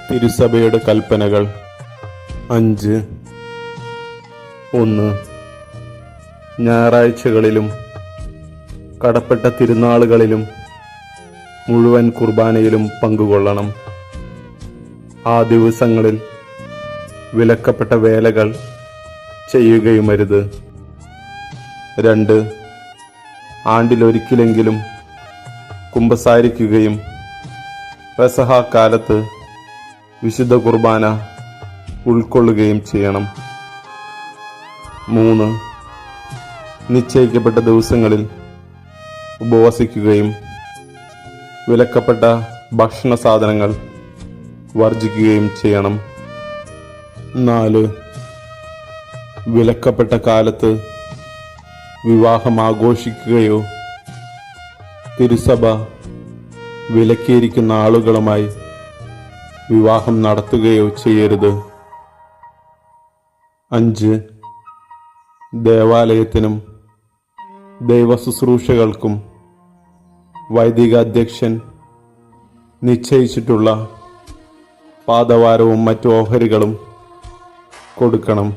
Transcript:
തിരുസഭയുടെ കൽപ്പനകൾ 5. 1. ഞായറാഴ്ചകളിലും കടപ്പെട്ട തിരുനാളുകളിലും മുഴുവൻ കുർബാനയിലും പങ്കുകൊള്ളണം. ആ ദിവസങ്ങളിൽ വിലക്കപ്പെട്ട വേലകൾ ചെയ്യുകയുമരുത്. 2. ആണ്ടിലൊരിക്കലെങ്കിലും കുമ്പസാരിക്കുകയും പെസഹ കാലത്ത് വിശുദ്ധ കുർബാന ഉൾക്കൊള്ളുകയും ചെയ്യണം. 3. നിശ്ചയിക്കപ്പെട്ട ദിവസങ്ങളിൽ ഉപവസിക്കുകയും വിലക്കപ്പെട്ട ഭക്ഷണ സാധനങ്ങൾ വർജിക്കുകയും ചെയ്യണം. 4. വിലക്കപ്പെട്ട കാലത്ത് വിവാഹം ആഘോഷിക്കുകയോ തിരുസഭ വിലക്കിയിരിക്കുന്ന ആളുകളുമായി വിവാഹം നടത്തുകയോ ചെയ്യരുത്. 5. ദേവാലയത്തിനും ദൈവശുശ്രൂഷകൾക്കും വൈദിക അധ്യക്ഷൻ നിശ്ചയിച്ചിട്ടുള്ള പാദവാരവും മറ്റു ഓഹരികളും കൊടുക്കണം.